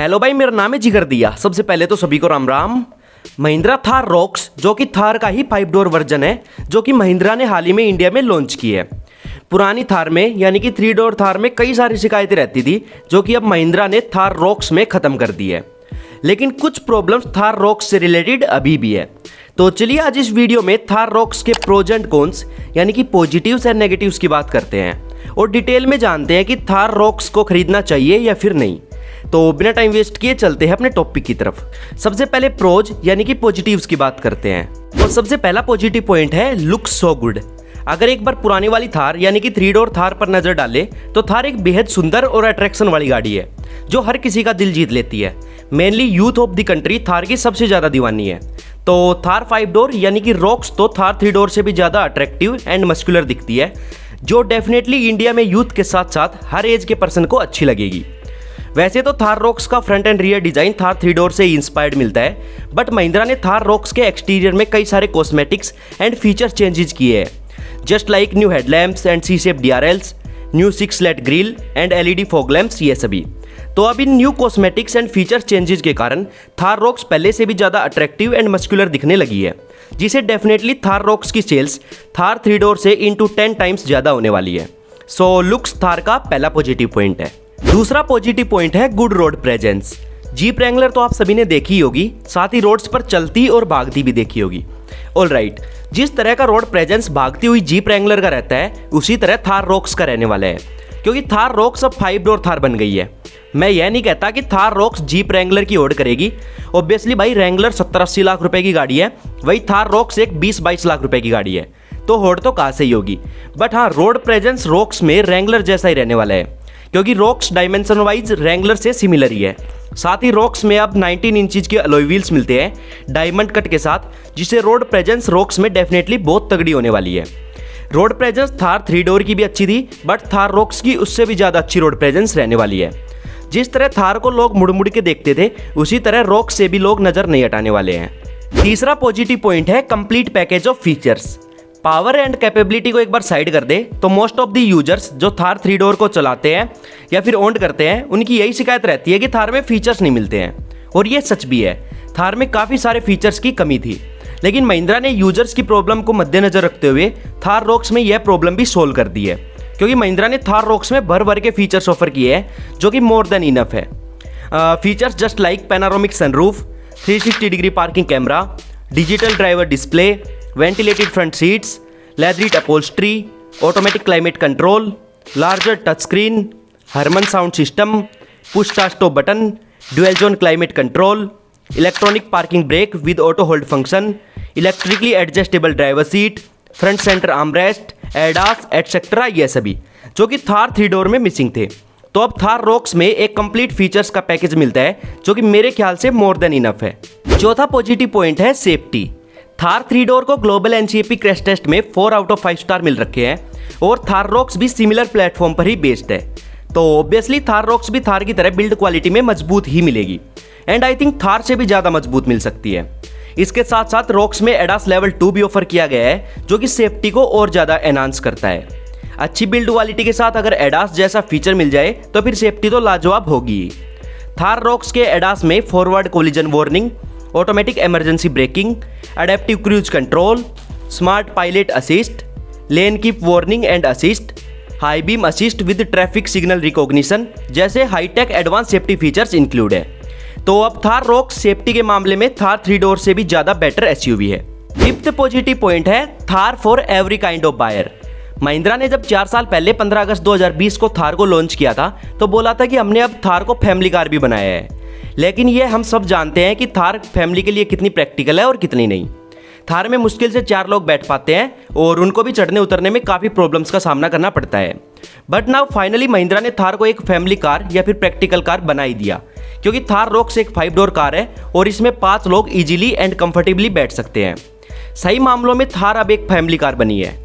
Hello भाई, मेरा नाम है जिगर दिया। सबसे पहले तो सभी को राम राम। महिंद्रा थार रॉक्स जो कि थार का ही 5 डोर वर्जन है, जो कि महिंद्रा ने हाल ही में इंडिया में लॉन्च की है। पुरानी थार में यानी कि 3 डोर थार में कई सारी शिकायतें रहती थी, जो कि अब महिंद्रा ने थार रॉक्स में ख़त्म कर दी है। लेकिन कुछ प्रॉब्लम्स थार रॉक्स से रिलेटेड अभी भी है। तो चलिए आज इस वीडियो में थार रॉक्स के प्रोज एंड कॉन्स यानी कि पॉजिटिव्स एंड नेगेटिव्स की बात करते हैं और डिटेल में जानते हैं कि थार रॉक्स को खरीदना चाहिए या फिर नहीं। तो बिना टाइम वेस्ट किए चलते हैं अपने टॉपिक की तरफ। सबसे पहले प्रोज यानी कि पॉजिटिव्स की बात करते हैं और सबसे पहला पॉजिटिव पॉइंट है लुक्स सो गुड। अगर एक बार पुरानी वाली थार यानी कि 3 डोर थार पर नजर डाले तो थार एक बेहद सुंदर और अट्रैक्शन वाली गाड़ी है जो हर किसी का दिल जीत लेती है। Mainly youth of the country Thar की सबसे ज़्यादा दीवानी है। तो थार 5 डोर यानी कि रॉक्स तो थार 3 डोर से भी ज़्यादा अट्रैक्टिव एंड मस्कुलर दिखती है, जो डेफिनेटली इंडिया में यूथ के साथ साथ हर एज के पर्सन को अच्छी लगेगी। वैसे तो थार रॉक्स का front end rear design Thar 3 door से इंस्पायर्ड मिलता है, बट महिंद्रा ने थार रॉक्स के एक्सटीरियर में कई सारे कॉस्मेटिक्स एंड फीचर चेंजेस किए हैं, just like new headlamps and C shape DRLs, new 6 slat grille and LED fog lamps, ये सभी। तो अब इन new cosmetics and feature changes के कारण थार रॉक्स पहले से भी ज़्यादा अट्रैक्टिव एंड मस्कुलर दिखने लगी है, जिसे डेफिनेटली थार रॉक्स की सेल्स थार 3 डोर से इनटू 10 टाइम्स ज़्यादा होने वाली है। सो लुक्स थार का पहला पॉजिटिव पॉइंट है। दूसरा पॉजिटिव पॉइंट है good road presence. Jeep Wrangler तो आप सभी ने देखी होगी, साथ ही रोड्स पर चलती और भागती भी देखी होगी। ऑलराइट, जिस तरह का रोड प्रेजेंस भागती हुई जीप रैंगलर का रहता है, उसी तरह थार रॉक्स का रहने वाला है, क्योंकि थार रॉक्स अब 5 डोर थार बन गई है। मैं यह नहीं कहता कि थार रॉक्स जीप रैंगलर की होड़ करेगी। ऑब्वियसली भाई, रैंगलर 70-80 लाख रुपए की गाड़ी है, वही थार रॉक्स एक 20-22 लाख रुपए की गाड़ी है, तो होड़ तो कहाँ से ही होगी। बट हाँ, रोड प्रेजेंस रॉक्स में रैंगलर जैसा ही रहने वाला है, क्योंकि रॉक्स डायमेंशन वाइज रैंगलर से सिमिलर ही है। साथ ही रॉक्स में अब 19 इंचज के अलॉय व्हील्स मिलते हैं डायमंड कट के साथ, जिससे रोड प्रेजेंस रॉक्स में डेफिनेटली बहुत तगड़ी होने वाली है। रोड प्रेजेंस थार 3 डोर की भी अच्छी थी, बट थार रॉक्स की उससे भी ज़्यादा अच्छी रोड प्रेजेंस रहने वाली है। जिस तरह थार को लोग मुड़ मुड़ के देखते थे, उसी तरह रॉक्स से भी लोग नज़र नहीं हटाने वाले हैं। तीसरा पॉजिटिव पॉइंट है complete package of features. Power and capability को एक बार साइड कर दे तो मोस्ट ऑफ द यूजर्स जो थार 3 डोर को चलाते हैं या फिर ओन करते हैं, उनकी यही शिकायत रहती है कि थार में फीचर्स नहीं मिलते हैं। और ये सच भी है, थार में काफ़ी सारे फीचर्स की कमी थी, लेकिन महिंद्रा ने यूजर्स की प्रॉब्लम को मद्देनजर रखते हुए थार रॉक्स में यह प्रॉब्लम भी सोल्व कर दी है, क्योंकि महिंद्रा ने थार रॉक्स में भर भर के फीचर्स ऑफर किए हैं, जो कि मोर देन इनफ है। Features just like panoramic sunroof, 360 degree parking camera, digital driver display, ventilated front seats, leatherette upholstery, automatic climate control, larger touch screen, Harman sound system, push start stop button, dual zone climate control, electronic parking brake with auto hold function, electrically adjustable driver seat, front centre armrest, ADAS etcetera, ये सभी जो कि Thar 3 door में missing थे। तो अब Thar rocks में एक कंप्लीट फीचर्स का पैकेज मिलता है, जो कि मेरे ख्याल से मोर देन इनफ है। चौथा पॉजिटिव पॉइंट है सेफ्टी। थार 3 डोर को ग्लोबल NCAP क्रैश टेस्ट में 4 आउट ऑफ 5 स्टार मिल रखे हैं और थार रॉक्स भी सिमिलर प्लेटफॉर्म पर ही बेस्ड है। तो ऑब्वियसली थार रॉक्स भी थार की तरह बिल्ड क्वालिटी में मजबूत ही मिलेगी, एंड आई थिंक थार से भी ज़्यादा मजबूत मिल सकती है। इसके साथ साथ रॉक्स में एडास लेवल 2 भी ऑफर किया गया है, जो कि सेफ्टी को और ज़्यादा एनहांस करता है। अच्छी बिल्ड क्वालिटी के साथ अगर एडास जैसा फीचर मिल जाए तो फिर सेफ्टी तो लाजवाब होगी। थार रॉक्स के एडास में forward collision warning, automatic emergency braking, adaptive cruise control, smart pilot assist, lane keep warning and assist, high beam assist with traffic signal recognition जैसे hi tech advance safety features include है। तो अब Thar rocks safety के मामले में Thar 3 door से भी ज़्यादा बेटर SUV है। फिफ्थ पॉजिटिव पॉइंट है Thar for every kind of buyer. Mahindra ने जब 4 साल पहले 15 अगस्त 2020 को थार को लॉन्च किया था, तो बोला था कि हमने अब थार को फैमिली कार भी बनाया है। लेकिन ये हम सब जानते हैं कि थार फैमिली के लिए कितनी प्रैक्टिकल है और कितनी नहीं। थार में मुश्किल से 4 लोग बैठ पाते हैं और उनको भी चढ़ने उतरने में काफ़ी प्रॉब्लम्स का सामना करना पड़ता है। बट नाउ फाइनली महिंद्रा ने थार को एक फैमिली कार या फिर प्रैक्टिकल कार बना ही दिया, क्योंकि थार रॉक्स एक 5 डोर कार है और इसमें 5 लोग इजीली एंड कंफर्टेबली बैठ सकते हैं। सही मामलों में थार अब एक फैमिली कार बनी है।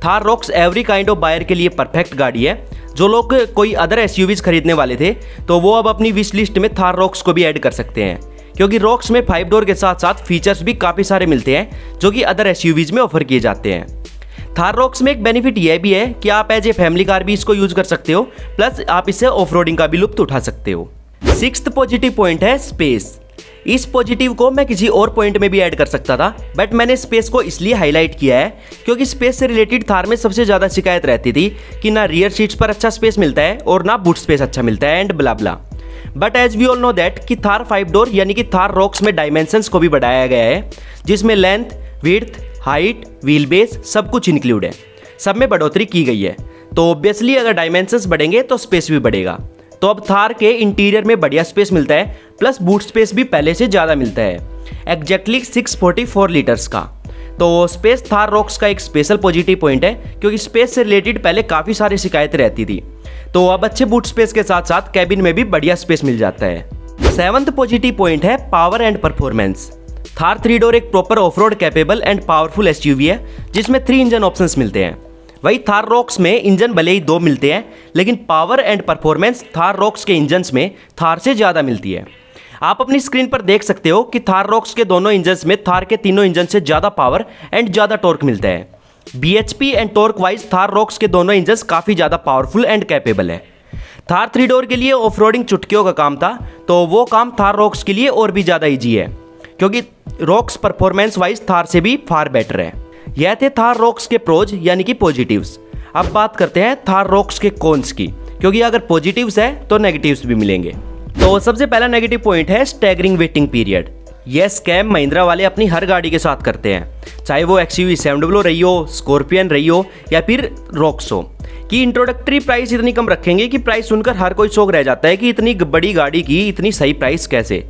Thar Roxx every kind of buyer के लिए परफेक्ट गाड़ी है। जो लोग कोई अदर SUVs खरीदने वाले थे, तो वो अब अपनी विश लिस्ट में थार रॉक्स को भी ऐड कर सकते हैं, क्योंकि रॉक्स में 5 डोर के साथ साथ फीचर्स भी काफ़ी सारे मिलते हैं, जो कि अदर SUVs में ऑफर किए जाते हैं। थार रॉक्स में एक बेनिफिट यह भी है कि आप एज ए फैमिली कार भी इसको यूज़ कर सकते हो, प्लस आप इससे ऑफ रोडिंग का भी लुत्फ उठा सकते हो। सिक्स्थ पॉजिटिव पॉइंट है स्पेस। इस पॉजिटिव को मैं किसी और पॉइंट में भी ऐड कर सकता था, बट मैंने स्पेस को इसलिए हाईलाइट किया है क्योंकि स्पेस से रिलेटेड थार में सबसे ज़्यादा शिकायत रहती थी कि ना रियर सीट्स पर अच्छा स्पेस मिलता है और ना बूट स्पेस अच्छा मिलता है and blah blah. But as we all know that कि थार 5 डोर यानी कि थार रॉक्स में डायमेंशंस को भी बढ़ाया गया है, जिसमें length, width, height, wheel base सब कुछ इंक्लूड है, सब में बढ़ोतरी की गई है। तो ऑब्वियसली अगर डायमेंशंस बढ़ेंगे तो स्पेस भी बढ़ेगा। तो अब थार के इंटीरियर में बढ़िया स्पेस मिलता है, प्लस बूट स्पेस भी पहले से ज़्यादा मिलता है, एग्जैक्टली 644 लीटर्स का। तो स्पेस थार रॉक्स का एक स्पेशल पॉजिटिव पॉइंट है क्योंकि स्पेस से रिलेटेड पहले काफ़ी सारी शिकायतें रहती थी, तो अब अच्छे बूट स्पेस के साथ साथ कैबिन में भी बढ़िया स्पेस मिल जाता है। 7th पॉजिटिव पॉइंट है power and performance. Thar 3 door एक proper off road capable and powerful SUV है जिसमें 3 इंजन ऑप्शंस मिलते हैं। वही थार रॉक्स में इंजन भले ही 2 मिलते हैं, लेकिन power and performance Thar Roxx के इंजन्स में थार से ज़्यादा मिलती है। आप अपनी स्क्रीन पर देख सकते हो कि थार रॉक्स के दोनों इंजन्स में थार के तीनों इंजन से ज़्यादा पावर एंड ज़्यादा टॉर्क मिलता है। BHP and torque wise Thar Roxx के दोनों इंजन्स काफ़ी ज़्यादा पावरफुल एंड कैपेबल है। थार 3 डोर के लिए ऑफ रोडिंग चुटकियों का काम था, तो वो काम थार रॉक्स के लिए और भी ज़्यादा ईजी है क्योंकि रॉक्स परफॉर्मेंस वाइज थार से भी फार बेटर है। यह थे थार रॉक्स के प्रोज यानी कि पॉजिटिव्स। अब बात करते हैं थार रॉक्स के कॉन्स की, क्योंकि अगर पॉजिटिव्स है तो नेगेटिव्स भी मिलेंगे। तो सबसे पहला नेगेटिव पॉइंट है स्टैगरिंग वेटिंग पीरियड। यह स्कैम महिंद्रा वाले अपनी हर गाड़ी के साथ करते हैं, चाहे वो XUV 700 रही हो, स्कॉर्पियन रही हो या फिर रॉक्स हो, कि इंट्रोडक्टरी प्राइस इतनी कम रखेंगे कि प्राइस सुनकर हर कोई शौक रह जाता है कि इतनी बड़ी गाड़ी की इतनी सही प्राइस कैसे।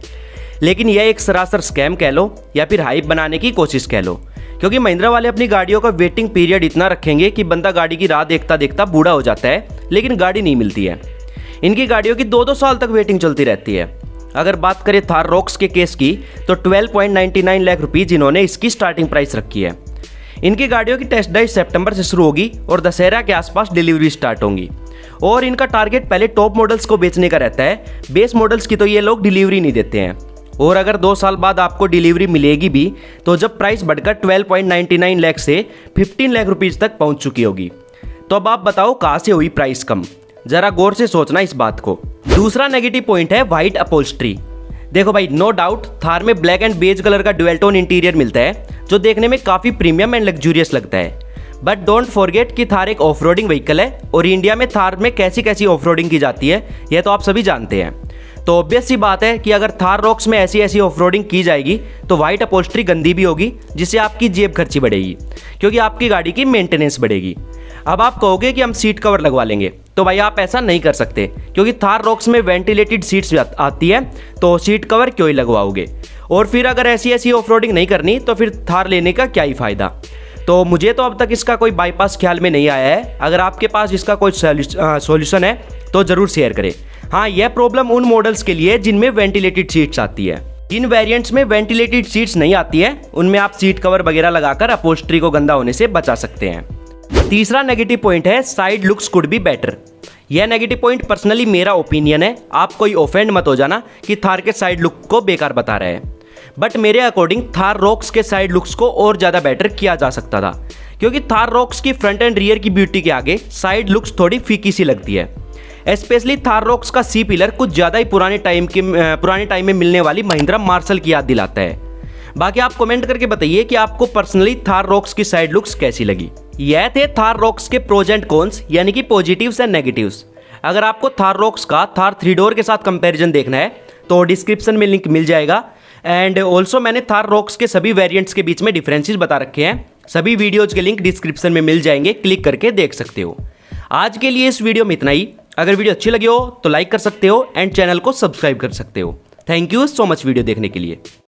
लेकिन यह एक सरासर स्कैम कह लो या फिर हाइप बनाने की कोशिश कह लो, क्योंकि महिंद्रा वाले अपनी गाड़ियों का वेटिंग पीरियड इतना रखेंगे कि बंदा गाड़ी की राह देखता देखता बूढ़ा हो जाता है, लेकिन गाड़ी नहीं मिलती है। इनकी गाड़ियों की 2-2 साल तक वेटिंग चलती रहती है। अगर बात करें थार रॉक्स के केस की तो 12.99 लाख रुपीज़ इन्होंने इसकी स्टार्टिंग प्राइस रखी है। इनकी गाड़ियों की टेस्ट ड्राइव सितंबर से शुरू होगी और दशहरा के आसपास डिलीवरी स्टार्ट होंगी। और इनका टारगेट पहले टॉप मॉडल्स को बेचने का रहता है, बेस मॉडल्स की तो ये लोग डिलीवरी नहीं देते हैं। और अगर 2 साल बाद आपको डिलीवरी मिलेगी भी तो जब प्राइस बढ़कर 12.99 लाख से 15 लाख रुपीज़ तक पहुंच चुकी होगी। तो अब आप बताओ कहाँ से हुई प्राइस कम, जरा गौर से सोचना इस बात को। दूसरा नेगेटिव पॉइंट है वाइट अपहोल्स्ट्री। देखो भाई, नो डाउट थार में ब्लैक एंड बेज कलर का ड्यूअल टोन इंटीरियर मिलता है जो देखने में काफ़ी प्रीमियम एंड लग्जूरियस लगता है। बट डोंट फॉरगेट कि थार एक ऑफ रोडिंग व्हीकल है और इंडिया में थार में कैसी कैसी ऑफ रोडिंग की जाती है यह तो आप सभी जानते हैं। तो ऑब्वियस सी बात है कि अगर थार रॉक्स में ऐसी ऐसी ऑफ रोडिंग की जाएगी तो वाइट अपहोल्स्ट्री गंदी भी होगी, जिससे आपकी जेब खर्ची बढ़ेगी क्योंकि आपकी गाड़ी की मेंटेनेंस बढ़ेगी। अब आप कहोगे कि हम सीट कवर लगवा लेंगे, तो भाई आप ऐसा नहीं कर सकते क्योंकि थार रॉक्स में वेंटिलेटेड सीट्स आती है, तो सीट कवर क्यों ही लगवाओगे। और फिर अगर ऐसी ऐसी ऑफ रोडिंग नहीं करनी तो फिर थार लेने का क्या ही फ़ायदा। तो मुझे तो अब तक इसका कोई बाईपास ख्याल में नहीं आया है। अगर आपके पास इसका कोई सॉल्यूशन है तो ज़रूर शेयर करें। हाँ, यह प्रॉब्लम उन मॉडल्स के लिए जिनमें वेंटिलेटेड सीट्स आती है। जिन वेरिएंट्स में वेंटिलेटेड सीट्स नहीं आती है उनमें आप सीट कवर वगैरह लगाकर अपहोल्स्ट्री को गंदा होने से बचा सकते हैं। तीसरा नेगेटिव पॉइंट है side looks could be better. यह नेगेटिव पॉइंट पर्सनली मेरा ओपिनियन है, आप कोई ऑफेंड मत हो जाना कि थार के साइड लुक को बेकार बता रहे हैं। बट मेरे अकॉर्डिंग थार रॉक्स के साइड लुक्स को और ज़्यादा बेटर किया जा सकता था, क्योंकि थार रॉक्स की फ्रंट एंड रियर की ब्यूटी के आगे साइड लुक्स थोड़ी फीकी सी लगती है। स्पेशली थार रॉक्स का सी पिलर कुछ ज़्यादा ही पुराने टाइम में मिलने वाली महिंद्रा मार्शल की याद दिलाता है। बाकी आप कमेंट करके बताइए कि आपको पर्सनली थार रॉक्स की साइड लुक्स कैसी लगी। यह थे थार रॉक्स के प्रोज एंड कॉन्स यानी कि पॉजिटिव्स एंड नेगेटिव्स। अगर आपको थार रॉक्स का थार 3 डोर के साथ कंपैरिजन देखना है तो डिस्क्रिप्शन में लिंक मिल जाएगा। एंड ऑल्सो मैंने थार रॉक्स के सभी वेरिएंट्स के बीच में डिफरेंसेस बता रखे हैं। सभी वीडियोज के लिंक डिस्क्रिप्शन में मिल जाएंगे, क्लिक करके देख सकते हो। आज के लिए इस वीडियो में इतना ही। अगर वीडियो अच्छी लगी हो तो लाइक कर सकते हो एंड चैनल को सब्सक्राइब कर सकते हो। Thank you so much video देखने के लिए।